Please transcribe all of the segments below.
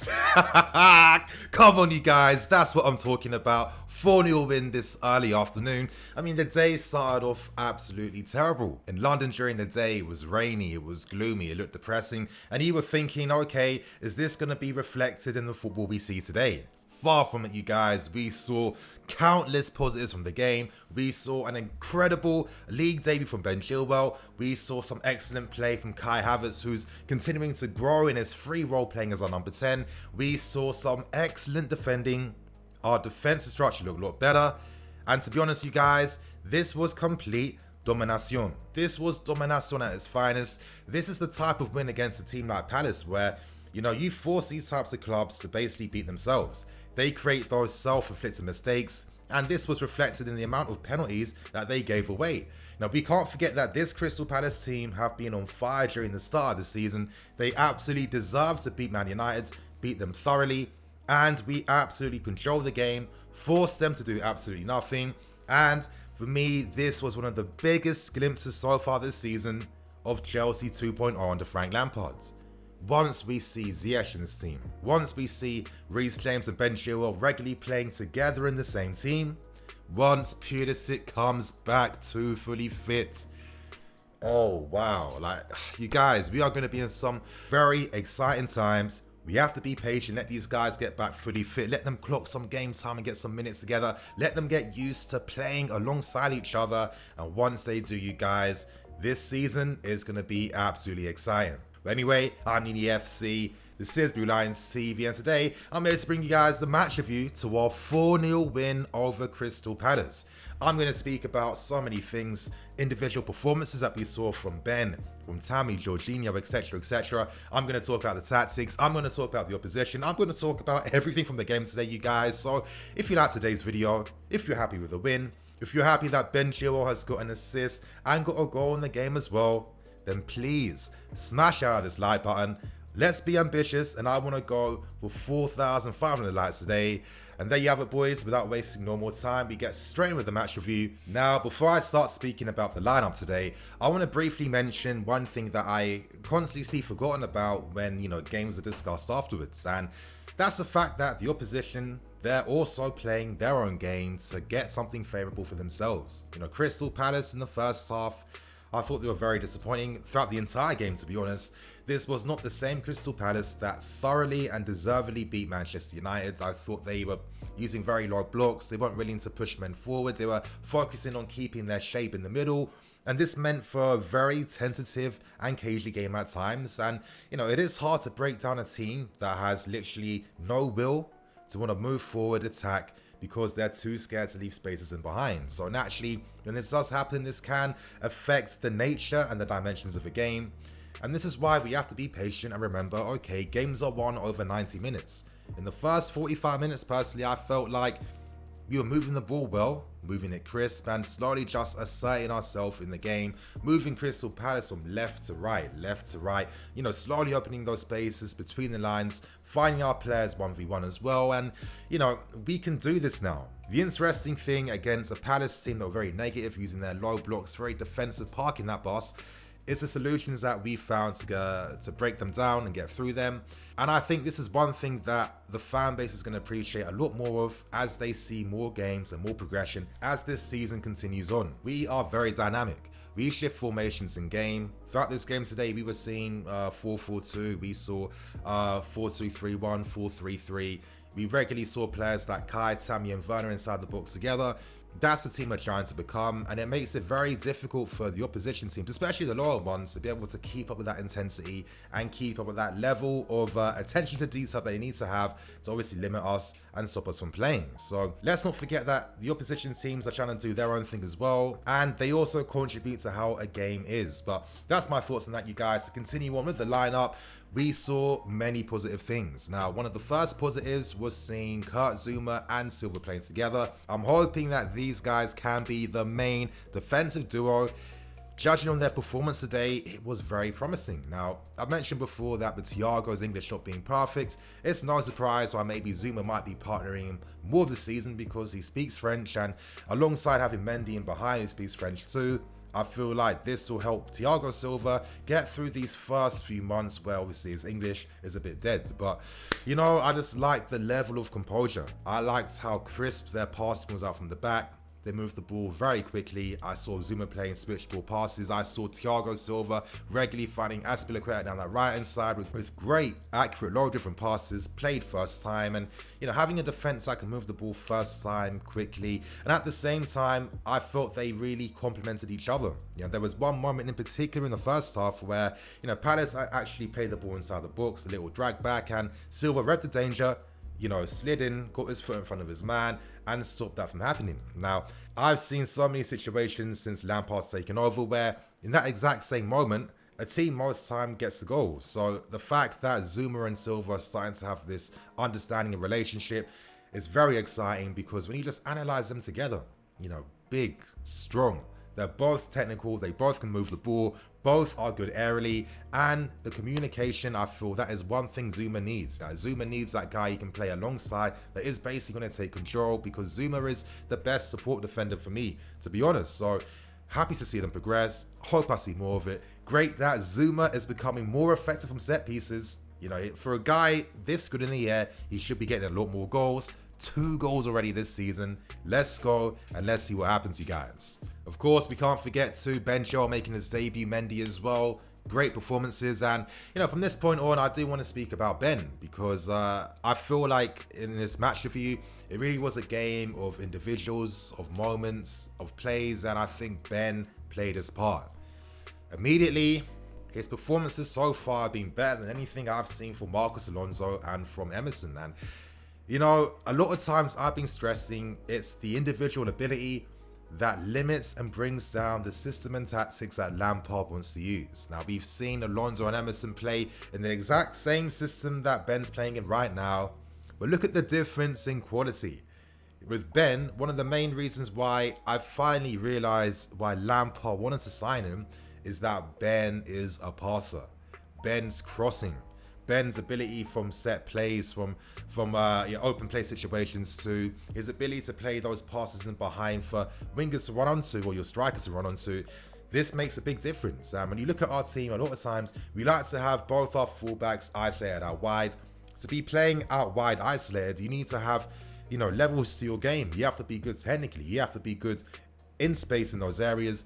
Come on, you guys, that's what I'm talking about. 4-0 win this early afternoon. I mean, the day started off absolutely terrible. In London during the day, it was rainy, it was gloomy, it looked depressing, and you were thinking, okay, is this going to be reflected in the football we see today? Far from it, you guys. We saw countless positives from the game. We saw an incredible league debut from Ben Chilwell. We saw some excellent play from Kai Havertz, who's continuing to grow in his free role playing as our number 10. We saw some excellent defending. Our defensive structure looked a lot better. And to be honest, you guys, this was complete domination. This was domination at its finest. This is the type of win against a team like Palace where, you force these types of clubs to basically beat themselves. They create those self-inflicted mistakes, and this was reflected in the amount of penalties that they gave away. Now, we can't forget that this Crystal Palace team have been on fire during the start of the season. They absolutely deserve to beat Man United, beat them thoroughly, and we absolutely control the game, forced them to do absolutely nothing. And for me, this was one of the biggest glimpses so far this season of Chelsea 2.0 under Frank Lampard. Once we see Ziyech in this team, once we see Reece James and Ben Chilwell regularly playing together in the same team, once Pulisic comes back to fully fit, oh wow, you guys, we are going to be in some very exciting times. We have to be patient, let these guys get back fully fit, let them clock some game time and get some minutes together, let them get used to playing alongside each other, and once they do, you guys, this season is going to be absolutely exciting. But anyway, I'm Nini FC, this is Blue Lions TV, and today I'm here to bring you guys the match review to our 4-0 win over Crystal Palace. I'm going to speak about so many things, individual performances that we saw from Ben, from Tammy, Jorginho, etc, etc. I'm going to talk about the tactics, I'm going to talk about the opposition, I'm going to talk about everything from the game today, you guys. So if you like today's video, if you're happy with the win, if you're happy that Ben Chilwell has got an assist and got a goal in the game as well, then please smash out this like button. Let's be ambitious, and I want to go for 4,500 likes today. And there you have it, boys. Without wasting no more time, we get straight in with the match review. Now, before I start speaking about the lineup today, I want to briefly mention one thing that I constantly see forgotten about when, games are discussed afterwards. And that's the fact that the opposition, they're also playing their own game to get something favourable for themselves. Crystal Palace in the first half, I thought they were very disappointing throughout the entire game, to be honest. This was not the same Crystal Palace that thoroughly and deservedly beat Manchester United. I thought they were using very low blocks. They weren't willing to push men forward. They were focusing on keeping their shape in the middle. And this meant for a very tentative and cagey game at times. And, it is hard to break down a team that has literally no will to want to move forward, attack, because they're too scared to leave spaces in behind. So naturally, when this does happen, this can affect the nature and the dimensions of the game. And this is why we have to be patient and remember, okay, games are won over 90 minutes. In the first 45 minutes, personally, I felt like we were moving the ball well, moving it crisp, and slowly just asserting ourselves in the game, moving Crystal Palace from left to right, slowly opening those spaces between the lines, finding our players 1v1 as well, and, we can do this now. The interesting thing against a Palace team that were very negative, using their low blocks, very defensive, parking that bus, is the solutions that we found to break them down and get through them. And I think this is one thing that the fan base is going to appreciate a lot more of as they see more games and more progression as this season continues on. We are very dynamic. We shift formations in game. Throughout this game today, we were seeing 4-4-2. We saw 4-2-3-1, 4-3-3. We regularly saw players like Kai, Tammy and Werner inside the box together. That's the team we're trying to become, and it makes it very difficult for the opposition teams, especially the lower ones, to be able to keep up with that intensity and keep up with that level of attention to detail they need to have to obviously limit us and stop us from playing. So let's not forget that the opposition teams are trying to do their own thing as well, and they also contribute to how a game is. But that's my thoughts on that, you guys. To continue on with the lineup, we saw many positive things. Now, one of the first positives was seeing Kurt Zouma and Silva playing together. I'm hoping that these guys can be the main defensive duo. Judging on their performance today, it was very promising. Now, I've mentioned before that with Thiago's English not being perfect, it's no surprise why maybe Zouma might be partnering him more this season because he speaks French, and alongside having Mendy in behind who speaks French too, I feel like this will help Thiago Silva get through these first few months where obviously his English is a bit dead. But, you know, I just like the level of composure. I liked how crisp their passing was out from the back. They moved the ball very quickly. I saw Zuma playing switch ball passes. I saw Thiago Silva regularly finding Azpilicueta down that right-hand side with great, accurate, low different passes, played first time. And, you know, having a defense that can move the ball first time quickly. And at the same time, I felt they really complemented each other. You know, there was one moment in particular in the first half where, you know, Palace actually played the ball inside the box, a little drag back, and Silva read the danger, you know, slid in, got his foot in front of his man, and stopped that from happening. Now, I've seen so many situations since Lampard's taken over where, in that exact same moment, a team most time gets the goal. So the fact that Zuma and Silva are starting to have this understanding and relationship is very exciting, because when you just analyze them together, you know, big, strong, they're both technical, they both can move the ball, both are good aerially, and the communication, I feel that is one thing Zuma needs. Now, Zuma needs that guy he can play alongside that is basically going to take control, because Zuma is the best support defender for me, to be honest. So, happy to see them progress. Hope I see more of it. Great that Zuma is becoming more effective from set pieces. You know, for a guy this good in the air, he should be getting a lot more goals. 2 goals already this season. Let's go and let's see what happens, you guys. Of course, we can't forget to Ben Chilwell making his debut, Mendy as well. Great performances, and you know, from this point on, I do want to speak about Ben, because I feel like in this match review, it really was a game of individuals, of moments, of plays, and I think Ben played his part. Immediately, his performances so far have been better than anything I've seen from Marcos Alonso and from Emerson. And you know, a lot of times I've been stressing it's the individual ability that limits and brings down the system and tactics that Lampard wants to use. Now, we've seen Alonso and Emerson play in the exact same system that Ben's playing in right now, but look at the difference in quality. With Ben, one of the main reasons why I finally realized why Lampard wanted to sign him is that Ben is a passer. Ben's crossing. Ben's ability from set plays, from open play situations, to his ability to play those passes in behind for wingers to run onto, or your strikers to run onto. This makes a big difference. When you look at our team, a lot of times we like to have both our fullbacks isolated out wide. To be playing out wide isolated, you need to have, you know, levels to your game. You have to be good technically. You have to be good in space in those areas.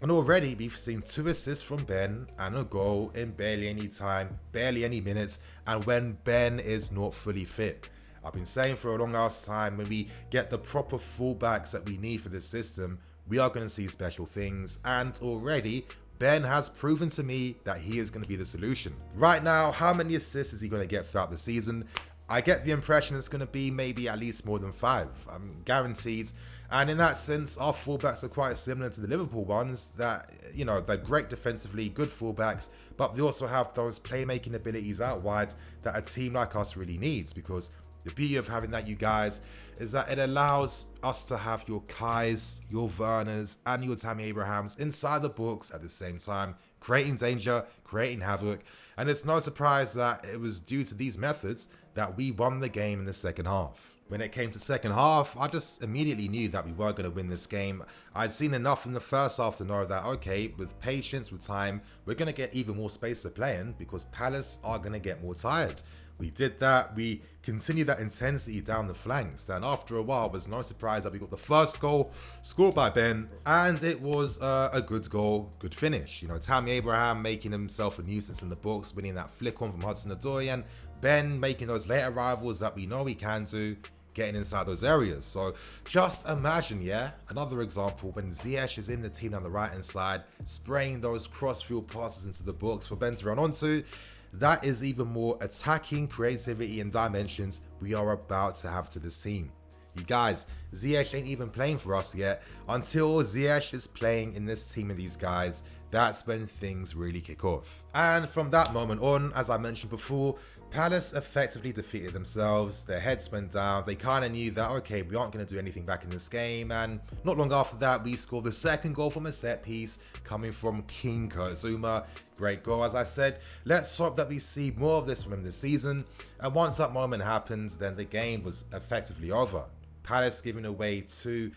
And already we've seen 2 assists from Ben and a goal in barely any time, barely any minutes, and when Ben is not fully fit. I've been saying for a long ass time, when we get the proper fullbacks that we need for this system, we are going to see special things, and already Ben has proven to me that he is going to be the solution. Right now, how many assists is he going to get throughout the season? I get the impression it's going to be maybe at least more than 5. I'm guaranteed. And in that sense, our fullbacks are quite similar to the Liverpool ones, that, you know, they're great defensively, good fullbacks, but they also have those playmaking abilities out wide that a team like us really needs, because the beauty of having that, you guys, is that it allows us to have your Kais, your Werners, and your Tammy Abrahams inside the box at the same time, creating danger, creating havoc. And it's no surprise that it was due to these methods that we won the game in the second half. When it came to second half, I just immediately knew that we were going to win this game. I'd seen enough in the first half to know that, okay, with patience, with time, we're going to get even more space to play in, because Palace are going to get more tired. We did that. We continued that intensity down the flanks. And after a while, it was no surprise that we got the first goal scored by Ben. And it was a good goal, good finish. You know, Tammy Abraham making himself a nuisance in the box, winning that flick on from Hudson-Odoi, and Ben making those late arrivals that we know he can do, getting inside those areas. So just imagine, yeah, another example when Ziyech is in the team on the right hand side, spraying those cross-field passes into the box for Ben to run onto. That is even more attacking creativity and dimensions we are about to have to this team. You guys, Ziyech ain't even playing for us yet. Until Ziyech is playing in this team with these guys, that's when things really kick off. And from that moment on, as I mentioned before, Palace effectively defeated themselves. Their heads went down. They kind of knew that, okay, we aren't going to do anything back in this game. And not long after that, we scored the second goal from a set piece coming from King Kurt Zouma. Great goal, as I said. Let's hope that we see more of this from him this season. And once that moment happens, then the game was effectively over. Palace giving away 2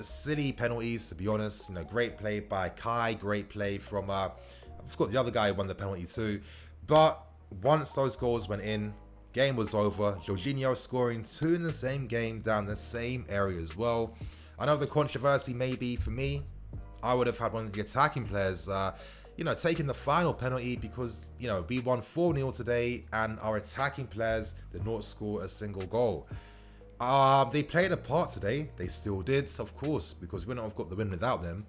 Silly penalties, to be honest. Great play by Kai, great play from, I forgot the other guy who won the penalty too. But once those goals went in, game was over. Jorginho scoring 2 in the same game down the same area as well. I know the controversy may be for me. I would have had one of the attacking players, taking the final penalty because, we won 4-0 today and our attacking players did not score a single goal. They played a part today. They still did, of course, because we wouldn't have got the win without them.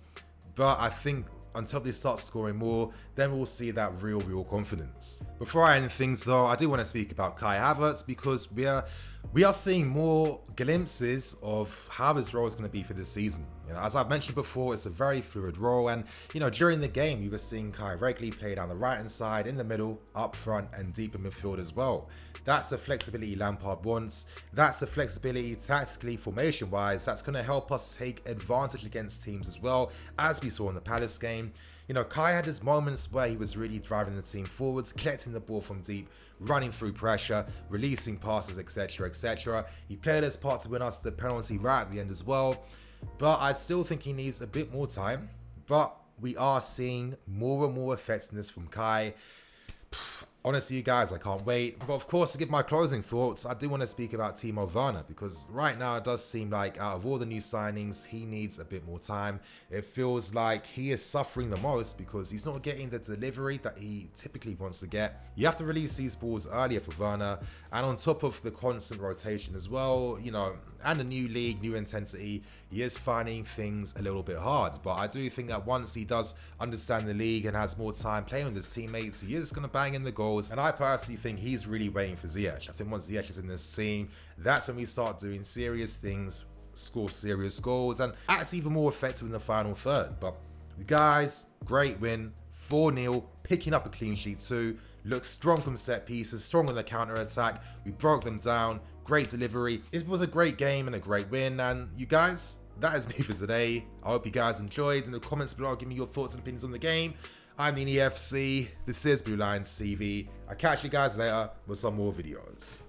But I think until they start scoring more, then we'll see that real confidence. Before I end things though, I do want to speak about Kai Havertz because we are seeing more glimpses of how his role is going to be for this season. As I've mentioned before, it's a very fluid role, and during the game we were seeing Kai regularly play down the right hand side, in the middle, up front and deep in midfield as well. That's the flexibility Lampard wants. That's the flexibility tactically, formation wise, that's going to help us take advantage against teams as well, as we saw in the Palace game. Kai had his moments where he was really driving the team forwards, collecting the ball from deep, running through pressure, releasing passes, etc. He played his part to win us the penalty right at the end as well. But I still think he needs a bit more time. But we are seeing more and more effectiveness from Kai. Honestly, you guys, I can't wait. But of course, to give my closing thoughts, I do want to speak about Timo Werner because right now it does seem like out of all the new signings, he needs a bit more time. It feels like he is suffering the most because he's not getting the delivery that he typically wants to get. You have to release these balls earlier for Werner, and on top of the constant rotation as well, and the new league, new intensity, he is finding things a little bit hard. But I do think that once he does understand the league and has more time playing with his teammates, he is going to bang in the goals. And I personally think he's really waiting for Ziyech. I think once Ziyech is in this team, that's when we start doing serious things, score serious goals, and act even more effective in the final third. But guys, great win, 4-0, picking up a clean sheet too. Looks strong from set pieces, strong on the counter attack. We broke them down. Great delivery. It was a great game and a great win. And you guys, that is me for today. I hope you guys enjoyed. In the comments below, give me your thoughts and opinions on the game. I'm the EFC. This is Blue Lions TV. I'll catch you guys later with some more videos.